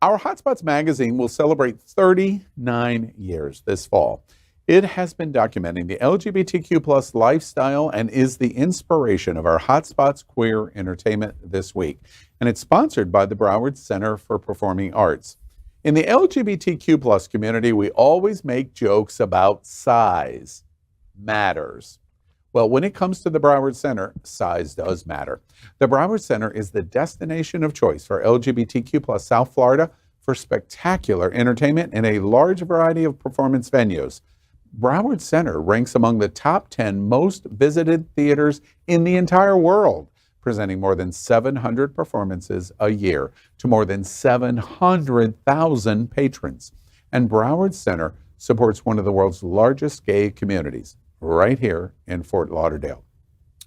Our Hotspots magazine will celebrate 39 years this fall. It has been documenting the LGBTQ plus lifestyle and is the inspiration of our Hotspots Queer Entertainment this week. And it's sponsored by the Broward Center for Performing Arts. In the LGBTQ plus community, we always make jokes about size matters. Well, when it comes to the Broward Center, size does matter. The Broward Center is the destination of choice for LGBTQ plus South Florida for spectacular entertainment in a large variety of performance venues. Broward Center ranks among the top 10 most visited theaters in the entire world, presenting more than 700 performances a year to more than 700,000 patrons. And Broward Center supports one of the world's largest gay communities, right here in Fort Lauderdale,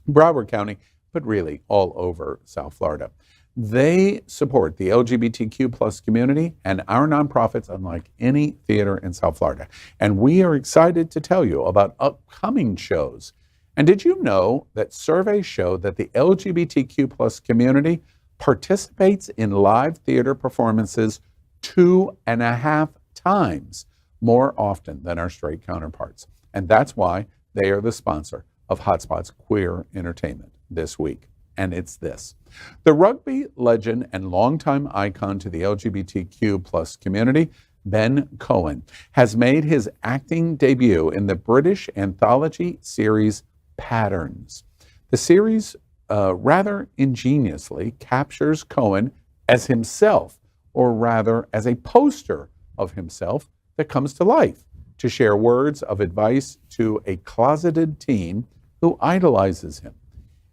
Broward County, but really all over South Florida. They support the LGBTQ plus community and our nonprofits unlike any theater in South Florida. And we are excited to tell you about upcoming shows. And did you know that surveys show that the LGBTQ plus community participates in live theater performances 2.5 times more often than our straight counterparts? And that's why they are the sponsor of Hotspots Queer Entertainment this week. And it's this. The rugby legend and longtime icon to the LGBTQ plus community, Ben Cohen, has made his acting debut in the British anthology series Patterns. The series rather ingeniously captures Cohen as himself, or rather as a poster of himself that comes to life to share words of advice to a closeted teen who idolizes him.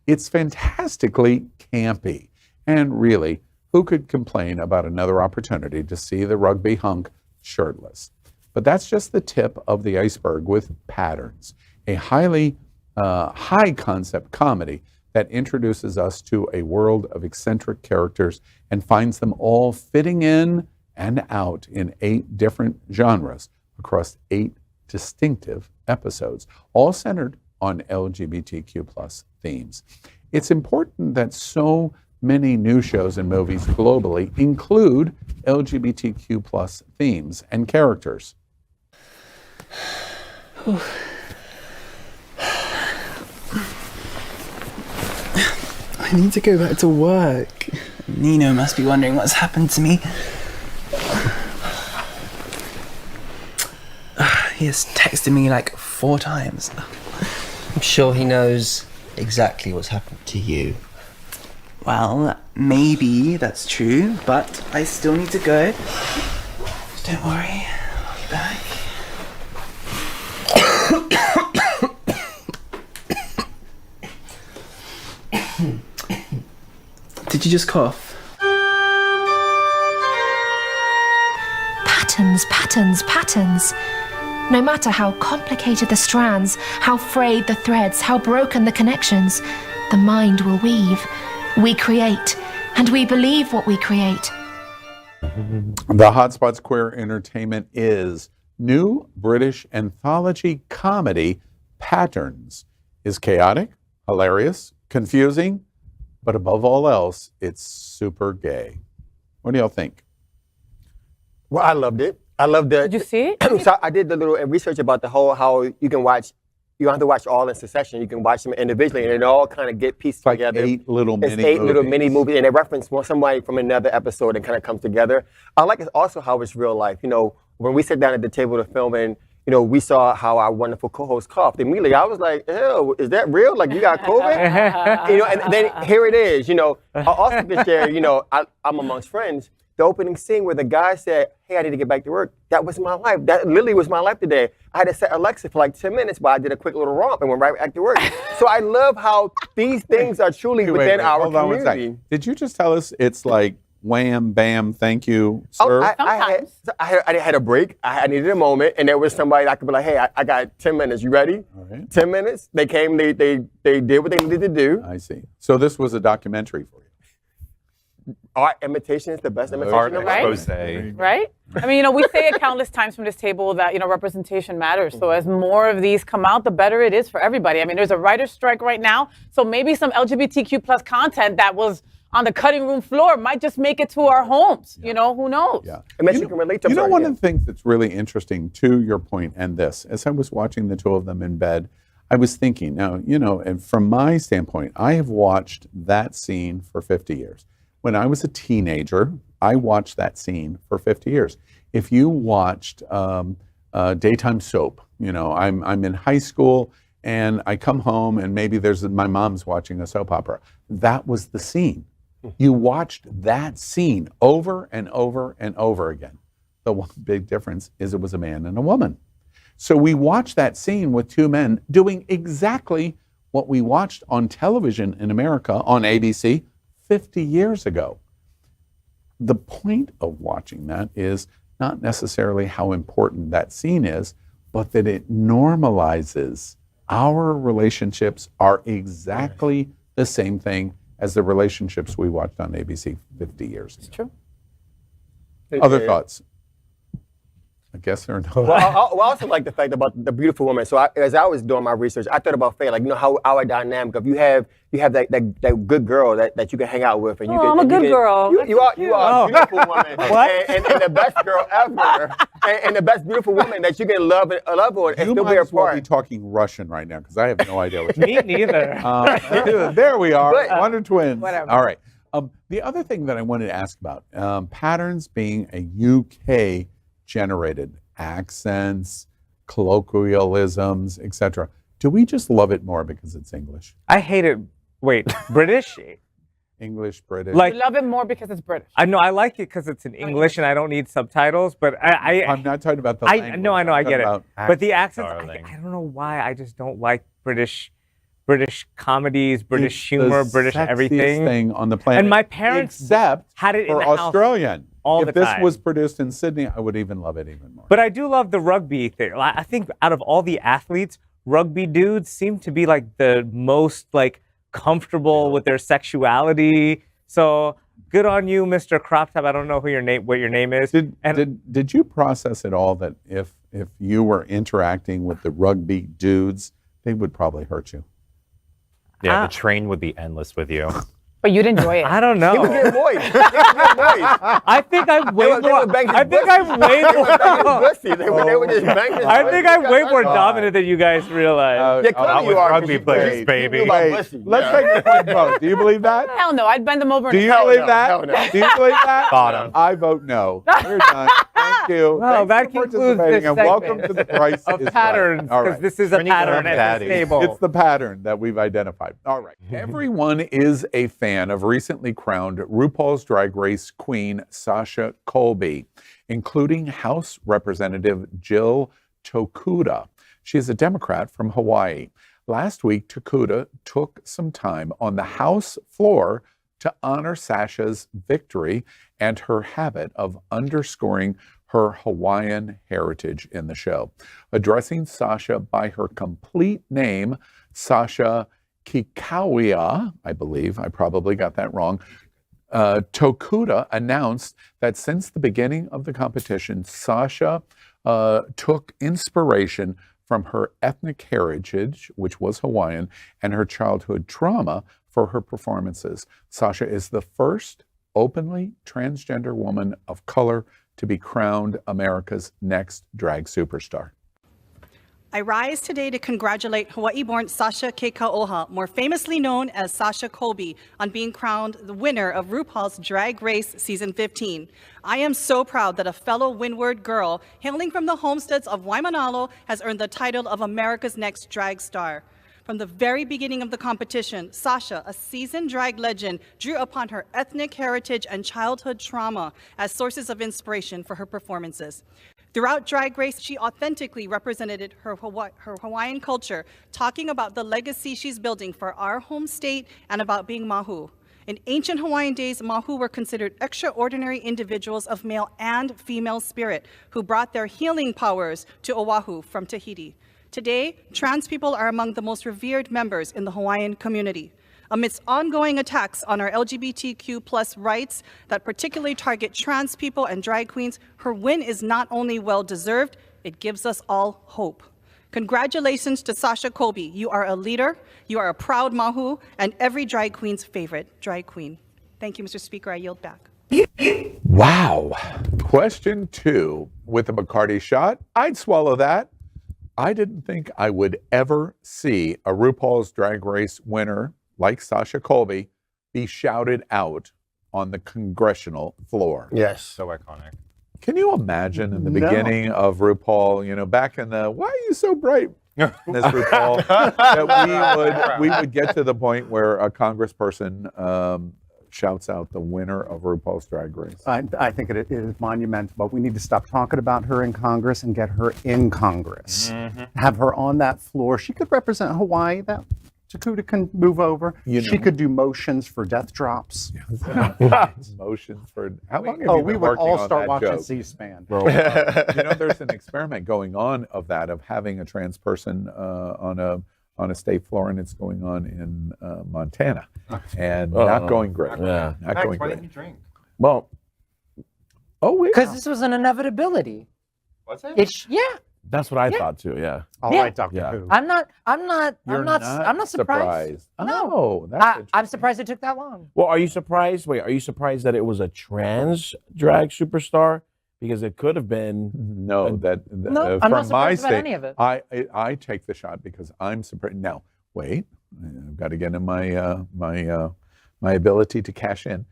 It's fantastically campy, and really, who could complain about another opportunity to see the rugby hunk shirtless? But that's just the tip of the iceberg with Patterns, a highly high-concept comedy that introduces us to a world of eccentric characters and finds them all fitting in and out in 8 different genres across 8 distinctive episodes, all centered on LGBTQ plus themes. It's important that so many new shows and movies globally include LGBTQ plus themes and characters. I need to go back to work. Nino must be wondering what's happened to me. He has texted me like 4 times. I'm sure he knows exactly what's happened to you. Well, maybe that's true, but I still need to go. Don't worry, I'll be back. Did you just cough? Patterns, patterns, patterns. No matter how complicated the strands, how frayed the threads, how broken the connections, the mind will weave. We create, and we believe what we create. The Hotspots Queer Entertainment is new British anthology comedy Patterns. Is chaotic, hilarious, confusing, but above all else, it's super gay. What do y'all think? Well, I loved it. I loved the. Did you see it? So I did the little research about the whole how you can watch. You don't have to watch all in succession. You can watch them individually, and it all kind of get pieced Like together. 8 little It's mini 8 movies. little mini movies, and they reference somebody from another episode and kind of comes together. I like it also how it's real life. You know, when we sit down at the table to film and we saw how our wonderful co-host coughed. Immediately, I was like, "Ew, is that real? Like you got COVID?" And then here it is. I also could share. I'm amongst friends. The opening scene where the guy said, "Hey, I need to get back to work." That was my life. That literally was my life today. I had to set Alexa for like 10 minutes, but I did a quick little romp and went right back to work. So I love how these things are truly within our hold on one community. second. Did you just tell us it's like wham, bam, thank you, sir? I had a break. I needed a moment, and there was somebody I could be like, "Hey, I got 10 minutes. You ready?" All right. 10 minutes. They came. They did what they needed to do. I see. So this was a documentary for you. Art imitation is the best imitation Art of expose. art. Right? I mean, we say it countless times from this table that, representation matters. So as more of these come out, the better it is for everybody. I mean, there's a writer's strike right now. So maybe some LGBTQ plus content that was on the cutting room floor might just make it to our homes. You know, who knows? Yeah. Unless you can relate to them. One of the things that's really interesting to your point and this, as I was watching the two of them in bed, I was thinking, now, and from my standpoint, I have watched that scene for 50 years. When I was a teenager, I watched that scene for 50 years. If you watched daytime soap, I'm in high school and I come home and maybe my mom's watching a soap opera. That was the scene. You watched that scene over and over and over again. The one big difference is it was a man and a woman. So we watched that scene with two men doing exactly what we watched on television in America on ABC 50 years ago. The point of watching that is not necessarily how important that scene is, but that it normalizes our relationships are exactly the same thing as the relationships we watched on ABC 50 years ago. It's true. Other thoughts? I guess there are no. Well, I also like the fact about the beautiful woman. So as I was doing my research, I thought about Faye, like, how our dynamic of you have that good girl that you can hang out with, and you can. I'm a good girl. You are a beautiful woman. What? And the best girl ever, and the best beautiful woman that you can love on and You still might be as well be apart. talking Russian right now because I have no idea what. Me neither. There we are. But- Wonder twins. Whatever. All right. The other thing that I wanted to ask about patterns being a UK generated accents, colloquialisms, etc. Do we just love it more because it's English? I hate it. Wait, British? English, British. Like, We love it more because it's British. I know I like it because it's in English and I don't need subtitles, but I'm not talking about the language. No, I know, I I'm get it. talking But the accents, darling. I don't know why. I just don't like British comedies, British It's humor, the British sexiest everything. thing on the planet. And my parents except had it in for the house Australian. all if the this time. was produced in Sydney, I would even love it even more. But I do love the rugby thing. I think out of all the athletes, rugby dudes seem to be like the most like comfortable with their sexuality. So good on you, Mr. Crop Top. I don't know what your name is. Did you process at all that if you were interacting with the rugby dudes, they would probably hurt you? Yeah, the train would be endless with you. But you'd enjoy it. I don't He would know. get moist. He would get moist. I think I'm way They more. would bang his I think pussy. I'm way They would bang his more. pussy. They would just bang his I pussy. think I'm way more God. dominant than you guys realize. Yeah, clearly you with are. rugby 'cause players, you baby. knew about Wait, pussy. let's Yeah. take a quick vote. Do you believe that? Hell no, I'd bend them over. Do and you Hell believe no, that? hell no. Do you believe that? Bottom. I vote no. We're done. Thank you. Well, that Thanks for concludes participating this and welcome to segment the Price of is Right. patterns, All because right. this is a pattern at this TriniDaddy. table. It's the pattern that we've identified. All right. Everyone is a fan of recently crowned RuPaul's Drag Race queen Sasha Colby, including House Representative Jill Tokuda. She is a Democrat from Hawaii. Last week, Tokuda took some time on the House floor to honor Sasha's victory and her habit of underscoring her Hawaiian heritage in the show. Addressing Sasha by her complete name, Sasha Kikawia, I believe, I probably got that wrong, Tokuda announced that since the beginning of the competition, Sasha took inspiration from her ethnic heritage, which was Hawaiian, and her childhood trauma for her performances. Sasha is the first openly transgender woman of color to be crowned America's next drag superstar. I rise today to congratulate Hawaii-born Sasha Keikaoha, more famously known as Sasha Colby, on being crowned the winner of RuPaul's Drag Race Season 15. I am so proud that a fellow Windward girl hailing from the homesteads of Waimanalo has earned the title of America's next drag star. From the very beginning of the competition, Sasha, a seasoned drag legend, drew upon her ethnic heritage and childhood trauma as sources of inspiration for her performances. Throughout Drag Race, she authentically represented her Hawaiian culture, talking about the legacy she's building for our home state and about being mahu. In ancient Hawaiian days, mahu were considered extraordinary individuals of male and female spirit who brought their healing powers to Oahu from Tahiti. Today, trans people are among the most revered members in the Hawaiian community. Amidst ongoing attacks on our LGBTQ+ rights that particularly target trans people and drag queens, her win is not only well-deserved, it gives us all hope. Congratulations to Sasha Colby. You are a leader, you are a proud mahu, and every drag queen's favorite drag queen. Thank you, Mr. Speaker. I yield back. Wow. Question 2. With a Bacardi shot, I'd swallow that. I didn't think I would ever see a RuPaul's Drag Race winner like Sasha Colby be shouted out on the congressional floor. Yes. So iconic. Can you imagine in the beginning of RuPaul, you know, back in the, why are you so bright, Miss RuPaul, that we would get to the point where a congressperson shouts out the winner of RuPaul's Drag Race. I think it is monumental, but we need to stop talking about her in Congress and get her in Congress. Have her on that floor. She could represent Hawaii. That Takuta can move over. She could do motions for death drops. Motions for, how long have Oh, you we been would working all on start that watching joke? C-SPAN. You know, there's an experiment going on of that, of having a trans person on a state floor, and it's going on in Montana, and not going great. Yeah. Not going Why great. didn't you drink? Well, Because this was an inevitability. What's it? that's what I thought too. Yeah. All right, Dr. Yeah. Who. I'm not surprised. No. Oh, that's I'm surprised it took that long. Well, are you surprised? Wait, are you surprised that it was a trans drag superstar? Because it could have been. No, I'm from not my surprised about state, any of it. I take the shot because I'm surprised. Now, wait, I've got to get in my ability to cash in.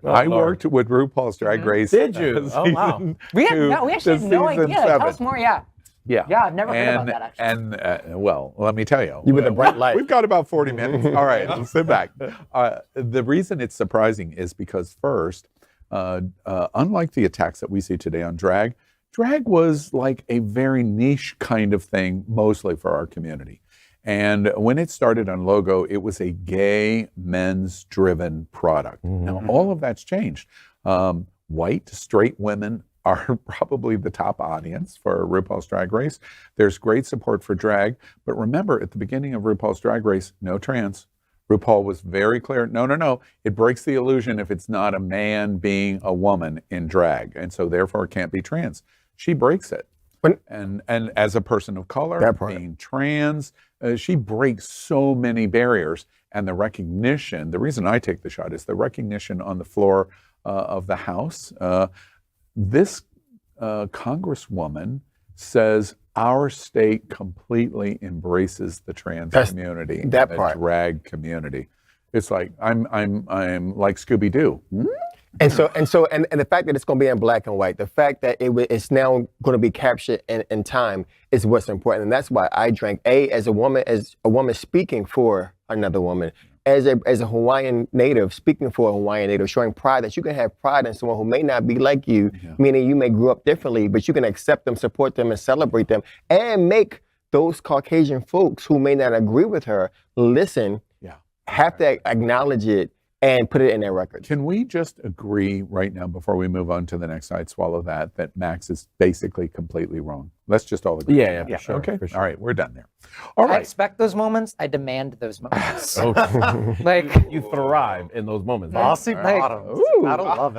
I worked with RuPaul's Drag Race. Did you? Oh, wow. We actually had no idea. Tell us more. Yeah. Yeah, I've never heard about that, actually. And well, let me tell you. You with a bright light. We've got about 40 minutes. All right, sit back. The reason it's surprising is because first, unlike the attacks that we see today on drag was like a very niche kind of thing, mostly for our community. And when it started on Logo, it was a gay, men's-driven product. Now, all of that's changed. White, straight women are probably the top audience for RuPaul's Drag Race. There's great support for drag. But remember, at the beginning of RuPaul's Drag Race, no trans. RuPaul was very clear, no. It breaks the illusion if it's not a man being a woman in drag. And so therefore it can't be trans. She breaks it. And as a person of color, being trans, she breaks so many barriers. And the recognition, the reason I take the shot is the recognition on the floor of the House. This Congresswoman says our state completely embraces the trans community, that the part. drag community. It's like I'm like Scooby-Doo. And the fact that it's going to be in black and white, the fact that it's now going to be captured in time is what's important, and that's why I drank. As a woman speaking for another woman, as a Hawaiian native speaking for a Hawaiian native, showing pride that you can have pride in someone who may not be like you, meaning you may grow up differently, but you can accept them, support them, and celebrate them, and make those Caucasian folks who may not agree with her listen, have to acknowledge it, and put it in their record. Can we just agree right now, before we move on to the next slide, swallow that Max is basically completely wrong? Let's just all agree. Yeah, for sure. Okay, for sure. all right, we're done there. All I right. expect those moments. I demand those moments. Like you thrive in those moments. Bossy bottoms. I don't love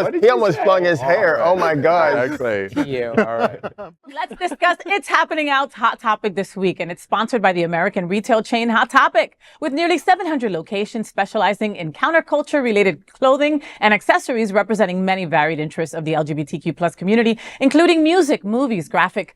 it. He almost flung his hair. Oh my God. Exactly. You. All right. Let's discuss It's Happening Out's Hot Topic this week, and it's sponsored by the American retail chain Hot Topic, with nearly 700 locations specializing in counterculture-related clothing and accessories representing many varied interests of the LGBTQ plus community, including music, movies, graphic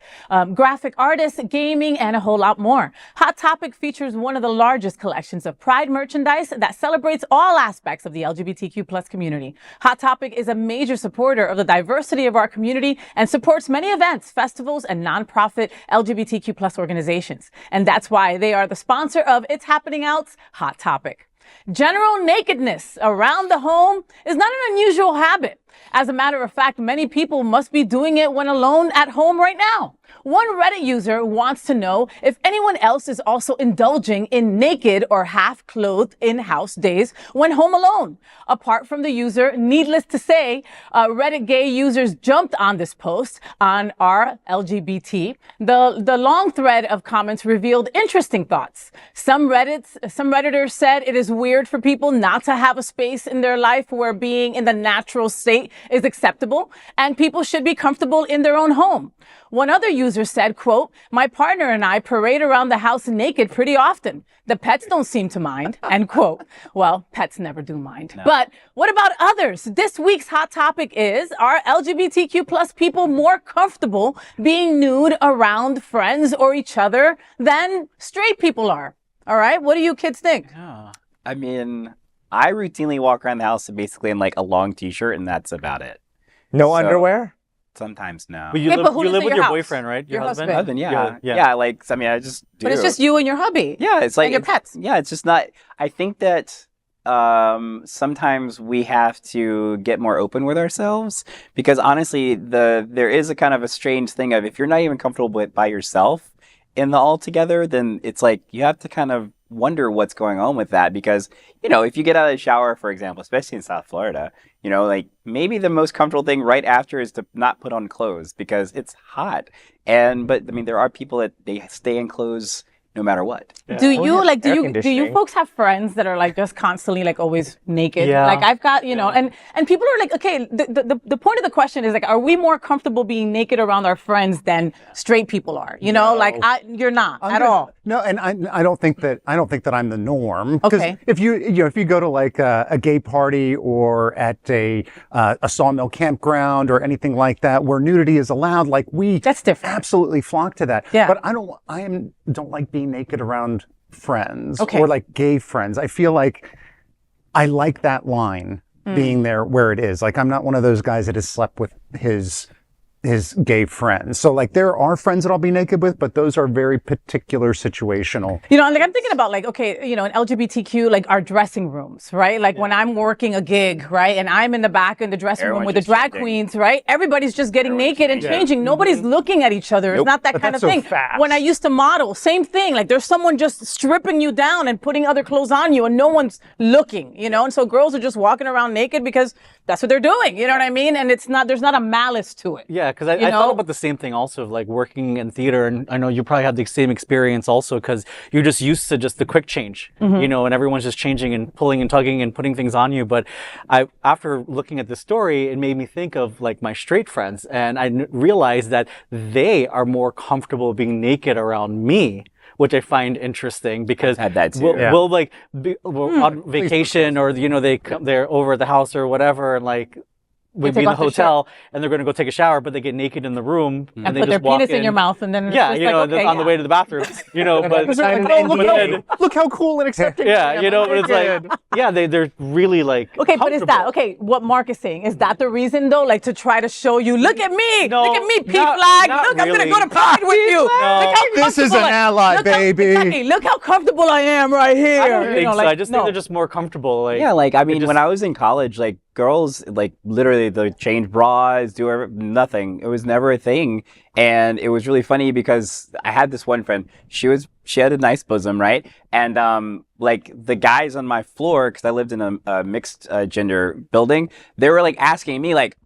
artists, gaming, and a whole lot more. Hot Topic features one of the largest collections of pride merchandise that celebrates all aspects of the LGBTQ plus community. Hot Topic is a major supporter of the diversity of our community and supports many events, festivals, and nonprofit LGBTQ plus organizations. And that's why they are the sponsor of It's Happening Out's Hot Topic. General nakedness around the home is not an unusual habit. As a matter of fact, many people must be doing it when alone at home right now. One Reddit user wants to know if anyone else is also indulging in naked or half-clothed in-house days when home alone. Apart from the user, needless to say, Reddit gay users jumped on this post on our LGBT. The long thread of comments revealed interesting thoughts. Some Redditors said it is weird for people not to have a space in their life where being in the natural state nudity is acceptable and people should be comfortable in their own home. One other user said, quote, "My partner and I parade around the house naked pretty often. The pets don't seem to mind," end quote. Well, pets never do mind. No. But what about others? This week's hot topic is, are LGBTQ plus people more comfortable being nude around friends or each other than straight people are? All right, what do you kids think? Yeah. I mean, I routinely walk around the house basically in like a long t-shirt and that's about it. No underwear? Sometimes no. But you live with your boyfriend, right? Your husband, yeah. Yeah, like, I mean, I just do. But it's just you and your hubby. Yeah, it's like. And your pets. Yeah, it's just not, I think that sometimes we have to get more open with ourselves because honestly, there is a kind of a strange thing of if you're not even comfortable by yourself in the all together, then it's like you have to kind of wonder what's going on with that because, you know, if you get out of the shower, for example, especially in South Florida, you know, like maybe the most comfortable thing right after is to not put on clothes because it's hot. But I mean, there are people that they stay in clothes no matter what. Yeah. Do you folks have friends that are like just constantly like always naked? Yeah. Like I've got, you know, and people are like, okay, the point of the question is like, are we more comfortable being naked around our friends than straight people are? You know, like you're not at all. No, and I don't think that I'm the norm. Okay. If you go to like a gay party or at a sawmill campground or anything like that where nudity is allowed, like that's different. Absolutely flock to that. Yeah. But I don't like being naked around friends or like gay friends. I feel like I like that line being there where it is. Like I'm not one of those guys that has slept with his gay friends. So like there are friends that I'll be naked with, but those are very particular situational. You know, like I'm thinking about like, okay, you know, in LGBTQ, like our dressing rooms, right? Like when I'm working a gig, right? And I'm in the back in the dressing room with the drag queens, right? Everybody's just getting naked and changing. Nobody's looking at each other. It's not that kind of thing. When I used to model, same thing. Like there's someone just stripping you down and putting other clothes on you and no one's looking, you know? And so girls are just walking around naked because that's what they're doing. You know what I mean? And there's not a malice to it. Yeah, because I thought about the same thing also of like working in theater, and I know you probably have the same experience also because you're just used to just the quick change, you know, and everyone's just changing and pulling and tugging and putting things on you. But after looking at the story, it made me think of like my straight friends, and I realized that they are more comfortable being naked around me, which I find interesting because we'll like we're on vacation or, you know, they're over at the house or whatever, and like we'd be in the hotel and they're going to go take a shower, but they get naked in the room and they put their just walk penis in your mouth and then you know, on the way to the bathroom, you know, but look how cool and accepting. Yeah, you know, but it's like, they're really like okay, but is that what Mark is saying? Is that the reason though? Like to try to show you, look at me, look at me, P flag. Look, I'm gonna go to Pride with you. Look how this is an ally, baby. Look how comfortable I am right here. I don't think so. I just think they're just more comfortable. Like like I mean, when I was in college, like girls like literally they change bras, do nothing. It was never a thing. And it was really funny because I had this one friend, she had a nice bosom, right? And like the guys on my floor, because I lived in a mixed gender building, they were like asking me like,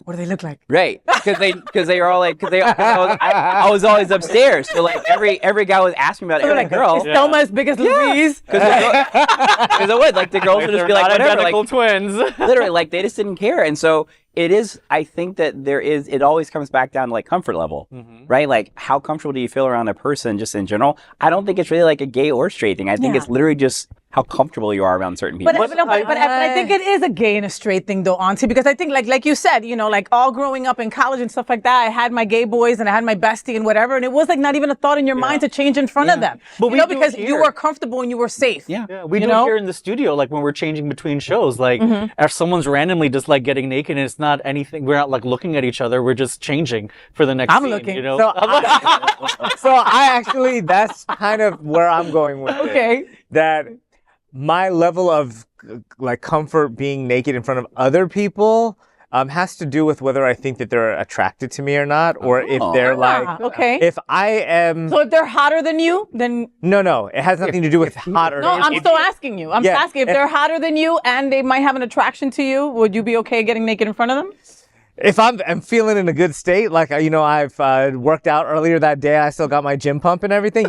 what do they look like? Right, because they were all like, I was always upstairs, so like every guy was asking me about every girl. Is Thelma as big as Louise? Because it would, like the girls would just be like, whatever, identical twins. Literally, like they just didn't care, and so it is. I think that it always comes back down to like comfort level, right? Like how comfortable do you feel around a person, just in general? I don't think it's really like a gay or straight thing. I think it's literally just how comfortable you are around certain people. But I think it is a gay and a straight thing though, Auntie, because I think like you said, you know, like all growing up in college and stuff like that, I had my gay boys and I had my bestie and whatever, and it was like not even a thought in your mind to change in front of them. But because you were comfortable and you were safe. Yeah, we do it here in the studio, like when we're changing between shows, like if someone's randomly just like getting naked and it's not anything, we're not like looking at each other, we're just changing for the next scene, looking. You know? So I actually, that's kind of where I'm going with it. That my level of like comfort being naked in front of other people has to do with whether I think that they're attracted to me or not, or if they're like, if I am. So if they're hotter than you, then. No, it has nothing to do with hot or not. No, I'm still asking you. I'm asking if they're hotter than you and they might have an attraction to you, would you be okay getting naked in front of them? If I'm feeling in a good state, like, you know, I've worked out earlier that day, I still got my gym pump and everything,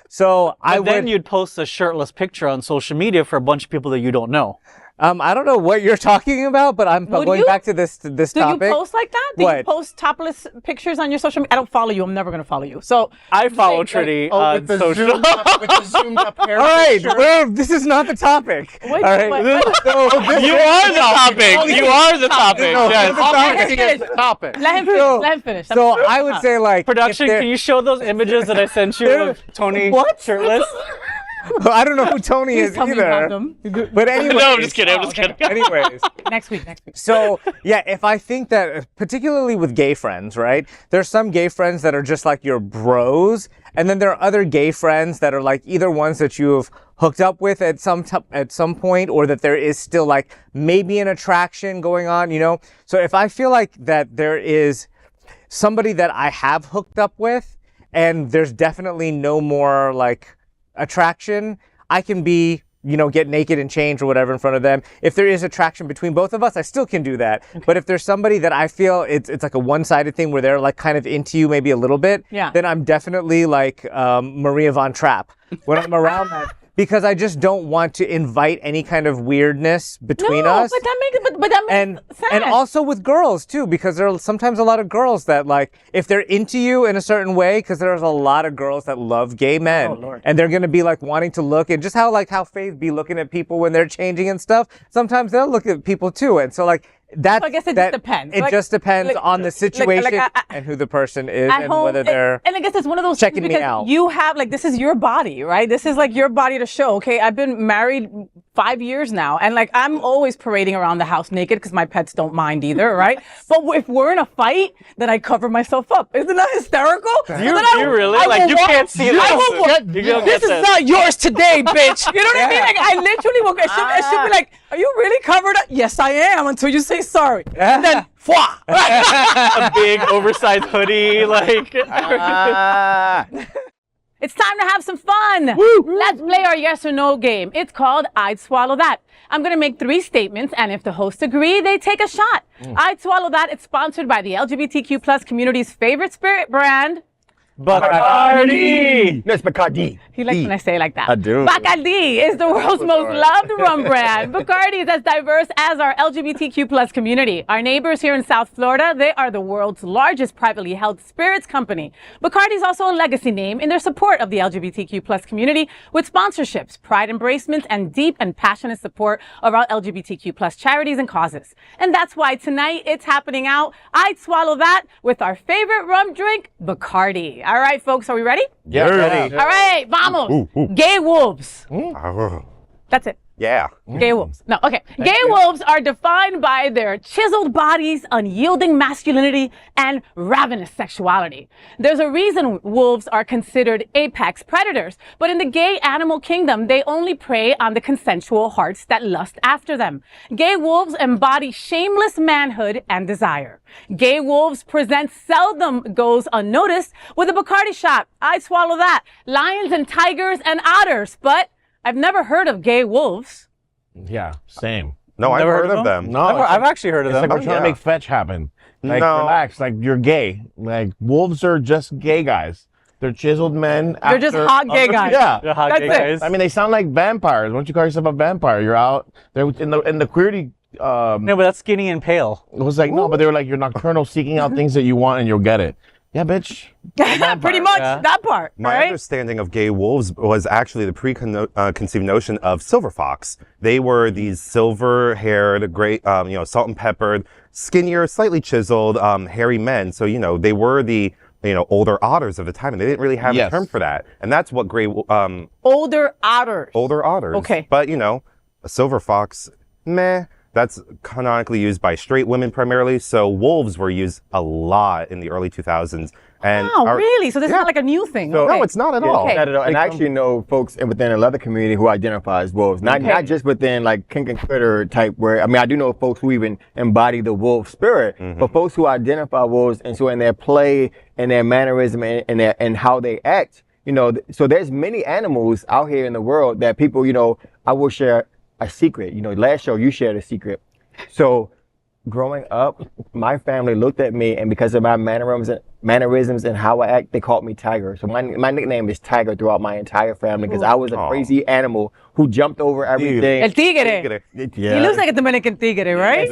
So then you'd post a shirtless picture on social media for a bunch of people that you don't know. I don't know what you're talking about, but I'm Would going you? back to this Do topic. you post like that? Do you What? post topless pictures on your social media? I don't follow you. I'm never going to follow you. So I follow like- Trini Oh, on with the social. zoomed up, with the zoomed up hair. All right, picture. well, this is not the topic. Wait, All right, wait, You are the topic. You are the topic. No, Yes. Obviously, it's the topic. Let him finish. So- Let him finish. So I would say like Production, if there- can you show those images that I sent you of Tony What? shirtless? I don't know who Tony Please is tell me you have either. them. But anyway, No, I'm just kidding. I'm just kidding. Anyways, Next week. so yeah, if I think that, particularly with gay friends, right? There's some gay friends that are just like your bros, and then there are other gay friends that are like either ones that you have hooked up with at some point, or that there is still like maybe an attraction going on, you know? So if I feel like that there is somebody that I have hooked up with, and there's definitely no more like attraction, I can be, you know, get naked and change or whatever in front of them. If there is attraction between both of us, I still can do that. Okay. But if there's somebody that I feel it's like a one-sided thing where they're like kind of into you maybe a little bit, then I'm definitely like Maria Von Trapp when I'm around that. Because I just don't want to invite any kind of weirdness between us. But that makes sense. And also with girls too, because there are sometimes a lot of girls that like, if they're into you in a certain way, because there's a lot of girls that love gay men, and they're gonna be like wanting to look, and just how Faith be looking at people when they're changing and stuff. Sometimes they'll look at people too, and so like that. So I guess it just depends. It Like- just depends like- on the situation like and who the person is at and home, whether they're and I guess it's one of those checking things me because out. you have like this is your body, right? This is like your body to show. Okay, I've been married 5 years now, and like I'm always parading around the house naked because my pets don't mind either, right? But if we're in a fight, then I cover myself up. Isn't that hysterical? You really? Like, you can't see this. This is not yours today, bitch. You know what I mean? Like I literally will. I should be like, are you really covered up? Yes, I am. Until you say sorry, and then. A big oversized hoodie, like. It's time to have some fun. Let's play our yes or no game. It's called I'd Swallow That. I'm going to make 3 statements, and if the hosts agree, they take a shot. I'd Swallow That. It's sponsored by the LGBTQ plus community's favorite spirit brand, Bacardi! No, it's Bacardi. He likes when I say it like that. I do. Bacardi is the world's most loved rum brand. Bacardi is as diverse as our LGBTQ plus community. Our neighbors here in South Florida, they are the world's largest privately held spirits company. Bacardi is also a legacy name in their support of the LGBTQ plus community with sponsorships, pride embracements, and deep and passionate support of our LGBTQ plus charities and causes. And that's why tonight it's happening out. I'd Swallow That with our favorite rum drink, Bacardi. All right, folks, are we ready? Yeah, ready. All right, vamos. Gay wolves. That's it. Yeah. Gay wolves. No, okay. Gay wolves are defined by their chiseled bodies, unyielding masculinity, and ravenous sexuality. There's a reason wolves are considered apex predators, but in the gay animal kingdom, they only prey on the consensual hearts that lust after them. Gay wolves embody shameless manhood and desire. Gay wolves present seldom goes unnoticed with a Bacardi shot. I'd swallow that. Lions and tigers and otters, but I've never heard of gay wolves. Yeah, same. No, I've Never heard of them. No, I've actually heard of it's them. like we're trying to make fetch happen. Like, No. relax. Like, you're gay. Like, wolves are just gay guys. They're chiseled men. They're just hot gay guys. Yeah. They're hot That's gay it. guys. I mean, they sound like vampires. Why don't you call yourself a vampire? You're out there in the queerty. No, but that's skinny and pale. It was like, no, but they were like, you're nocturnal, seeking out things that you want, and you'll get it. Yeah, bitch. Pretty much that part, My right? understanding of gay wolves was actually the preconceived notion of silver fox. They were these silver-haired, great, salt and peppered, skinnier, slightly chiseled, hairy men. So, they were the, older otters of the time, and they didn't really have a term for that. And that's what Older otters. older otters. Okay. But, a silver fox, meh. That's canonically used by straight women primarily. So wolves were used a lot in the early 2000s. And Wow, really? So this is not like a new thing? So, okay. No, it's not at all. Okay. Not at all. And I actually know folks within the leather community who identify as wolves. Not just within like kink and critter type where, I do know folks who even embody the wolf spirit, but folks who identify wolves and so in their play and their mannerism and how they act, so there's many animals out here in the world that people, I will share a secret. Last show you shared a secret. So growing up, my family looked at me and because of my mannerisms mannerisms and how I act, they called me Tiger. So my nickname is Tiger throughout my entire family because I was a crazy animal who jumped over everything. El tigre. Yeah. He looks like a Dominican tigre, right?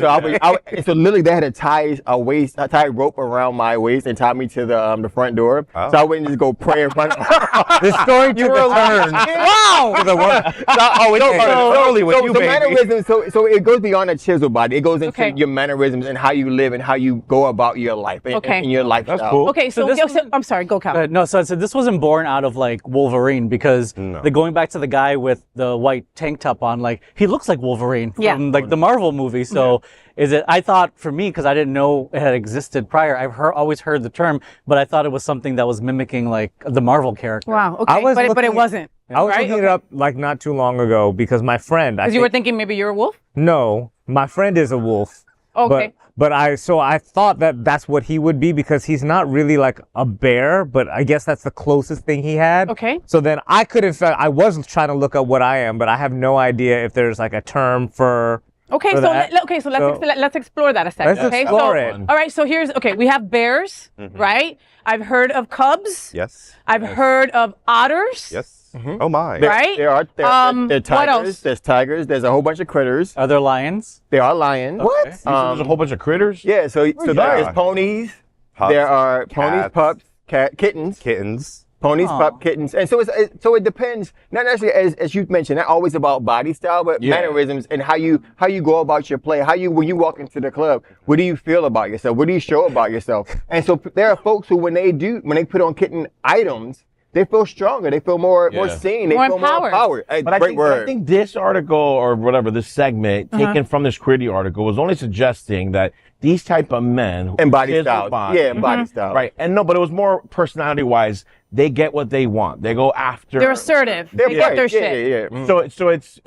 So literally they had to tie a rope around my waist and tie me to the front door. So I wouldn't just go pray in front of The story took a turn. Wow. Mannerisms, so it goes beyond a chisel body. It goes into your mannerisms and how you live and how you go about your life and your lifestyle. That's cool. Okay, so I'm sorry, go Cal. No, so I said this wasn't born out of like Wolverine because going back to the guy with the white tank top on, like he looks like Wolverine from like the Marvel movie. So I thought for me, because I didn't know it had existed prior, I've always heard the term, but I thought it was something that was mimicking like the Marvel character. Wow, okay, but it wasn't. I was looking it up like not too long ago because my friend. Because you were thinking maybe you're a wolf? No, my friend is a wolf. Okay. But I thought that that's what he would be because he's not really like a bear, but I guess that's the closest thing he had. Okay. So then I was trying to look up what I am, but I have no idea if there's like a term for. Okay, so let's explore that a second. Let's explore it. All right, so we have bears, right? I've heard of cubs. Yes. I've heard of otters. Yes. Oh my. Right? There are tigers. What else? There's tigers. There's a whole bunch of critters. Are there lions? There are lions. What? There's a whole bunch of critters? Yeah, so there's ponies. Pups, there are ponies, cats, pups, kittens. Ponies, pup, kittens, and so it depends. Not necessarily as you mentioned, not always about body style, but mannerisms and how you go about your play. When you walk into the club, what do you feel about yourself? What do you show about yourself? And so there are folks who when they put on kitten items, they feel stronger. They feel more seen. They feel more empowered. But I think this article or whatever, this segment taken from this Gritty article was only suggesting that these type of men and body style, body style, right? And but it was more personality wise. They get what they want. They go after. They're assertive. They get their shit. So it's sure it's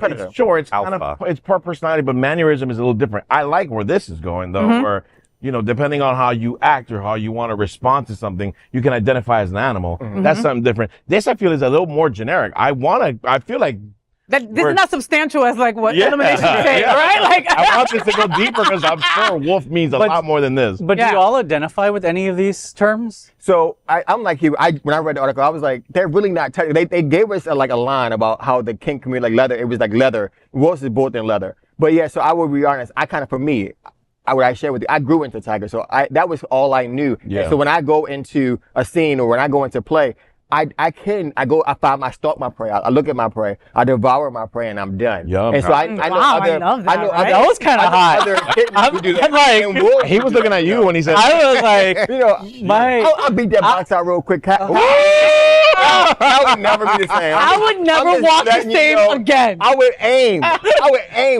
kind of it's part personality, but mannerism is a little different. I like where this is going though, where depending on how you act or how you want to respond to something, you can identify as an animal. That's something different. This I feel is a little more generic. I feel like that this is not substantial as like what Elimination say, right? Like I want this to go deeper because I'm sure wolf means a lot more than this. But do you all identify with any of these terms? So I'm like you. When I read the article, I was like, they're really not. They gave us a line about how the kink community, like leather, it was like leather. Wolves is both in leather. But yeah, so I will be honest. For me, what I share with you, I grew into Tiger, so that was all I knew. Yeah. So when I go into a scene or when I go into play, I stalk my prey. I look at my prey. I devour my prey, and I'm done. Yep. And so I know I love that. That was kind of hot. Other kittens who do that. He was looking at you when he said. I was like, I'll beat that box out real quick. I would never be the same. I would never walk the same again. I would aim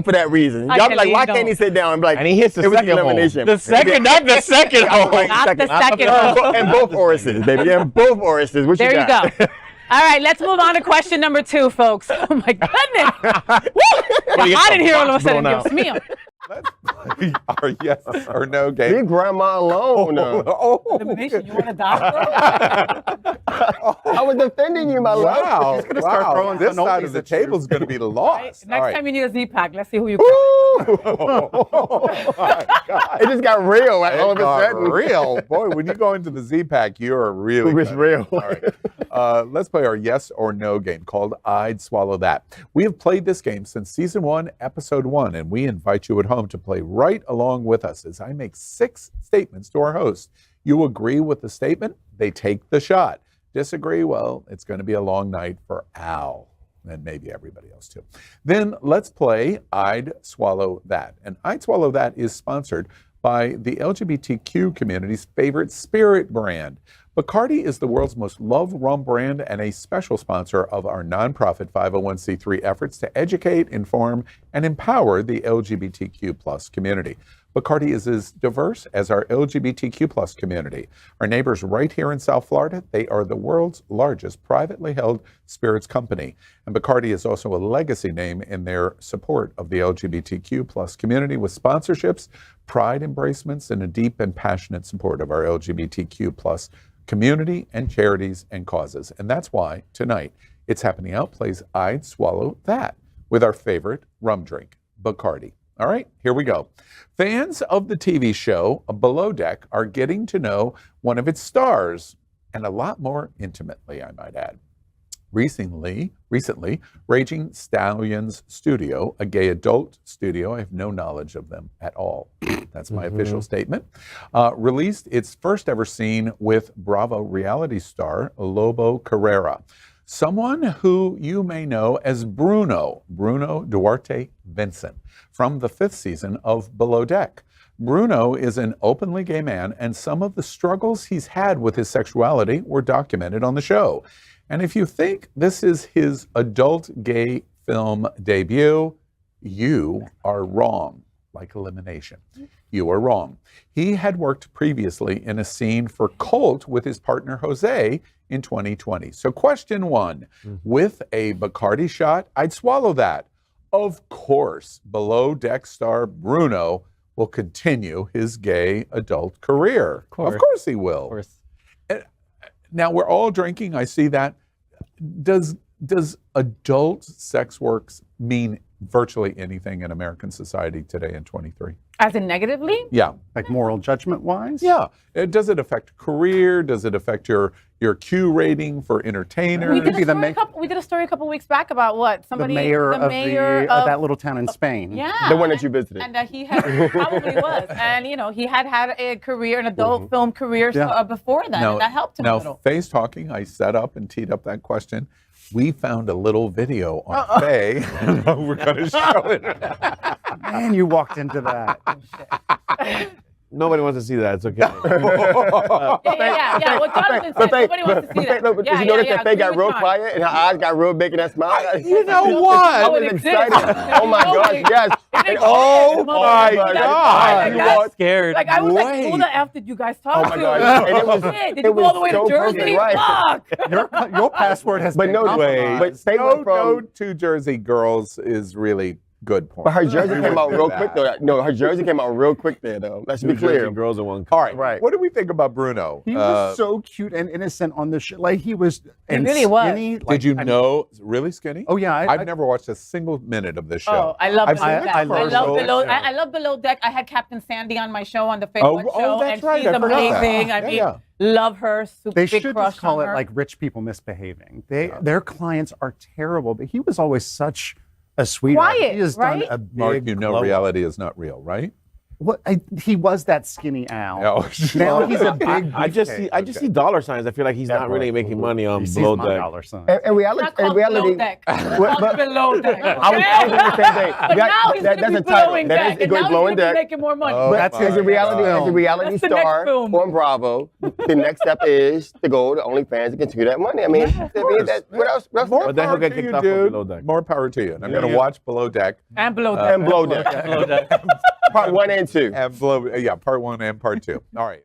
for that reason. Y'all be like, why can't he sit down and be like, and he hits the second elimination. hole. Not the second hole. Not the second hole. And both orifices, baby. And both orifices. What you There got? you go. All right, let's move on to question number 2, folks. Oh my goodness. Woo! It's hot in here all of a sudden. Dios mío. Let's play our yes or no game. Leave grandma alone. Elimination, you want to die? I was defending you, my love. Wow. She's gonna start throwing This side cannolis of the at you. table is going to be lost. Next time you need a Z-Pack, let's see who you It just got real all of a sudden. Real. Boy, when you go into the Z-Pack, you're really It was good. real. All right. Let's play our yes or no game called I'd Swallow That. We have played this game since season 1, episode 1, and we invite you at home to play right along with us as I make 6 statements to our host. You agree with the statement, they take the shot. Disagree, well, it's going to be a long night for Al. And maybe everybody else too. Then let's play I'd Swallow That. And I'd Swallow That is sponsored by the LGBTQ community's favorite spirit brand. Bacardi is the world's most loved rum brand and a special sponsor of our nonprofit 501c3 efforts to educate, inform, and empower the LGBTQ plus community. Bacardi is as diverse as our LGBTQ plus community. Our neighbors right here in South Florida, they are the world's largest privately held spirits company. And Bacardi is also a legacy name in their support of the LGBTQ plus community with sponsorships, pride embracements, and a deep and passionate support of our LGBTQ plus community and charities and causes. And that's why tonight It's Happening Out plays I'd Swallow That with our favorite rum drink, Bacardi. All right, here we go. Fans of the TV show Below Deck are getting to know one of its stars, and a lot more intimately, I might add. Recently, Raging Stallions Studio, a gay adult studio, I have no knowledge of them at all. That's my official statement, released its first ever scene with Bravo reality star Lobo Carrera, someone who you may know as Bruno Duarte Vincent, from the 5th season of Below Deck. Bruno is an openly gay man, and some of the struggles he's had with his sexuality were documented on the show. And if you think this is his adult gay film debut, you are wrong, like Elimination. You are wrong. He had worked previously in a scene for Colt with his partner Jose in 2020. So question 1, with a Bacardi shot, I'd swallow that. Of course, Below Deck star Bruno will continue his gay adult career. Of course he will. Of course. Now we're all drinking. I see that. Does adult sex works mean virtually anything in American society today in 23? As in negatively? Yeah. Like moral judgment wise? Yeah. Does it affect career? Does it affect your Q rating for entertainers? We did a story a couple weeks back about what? Somebody, the mayor of that little town in Spain. Yeah. The one that you visited. And he had, probably was. And, you know, he had a career, an adult film career before that. And that helped him a little. Now, Faye's talking. I set up and teed up that question. We found a little video on Faye. We're going to show it. Man, you walked into that. Nobody wants to see that. It's okay. Yeah. What Jonathan said, nobody wants to see that. Did you notice that Faye got real quiet and her eyes got real big and that smile? You know what? I was excited. Oh my gosh, yes. Oh my God. I was scared. Like, I was like, who the F did you guys talk to? God. And it was, did you go all the way to Jersey? Right. Fuck. Your password has been compromised. But Faye went No from... to Jersey girls is really good point. But her jersey came out real quick though. No, her jersey came out real quick there though. Let's be clear. Girls in one. All right. What do we think about Bruno? He was so cute and innocent on the show. Like he was. He really was. Skinny, Did you know really skinny? Oh yeah. I've never watched a single minute of this show. Oh, I love Below Deck. I love Below Deck. I had Captain Sandy on my show on the FayWhat show, that's and right. she's I forgot that. amazing. I mean, love her. Super They big should crush just call on it her. like rich people misbehaving. Their clients are terrible, but he was always such a sweetheart. Quiet, He has right? done a big Mark, you know glow up. reality is not real, right? He was that skinny Al. Oh, Now he's a big. I just see dollar signs. I feel like he's not really making money on Below Deck. Dollar sign. In reality, Below Deck. Below Deck. I was thinking the same thing. But now he's going to be blowing deck. That is going blowing deck. Making more money. Oh, But as a reality star on Bravo, the next step is to go to OnlyFans and continue that money. I mean, what else? More But then he'll power get to kicked you, off on dude. Below Deck. More power to you. And I'm going to watch Below Deck. And Below Deck. And Below Deck. Part 1 and 2. And part 1 and part 2. All right.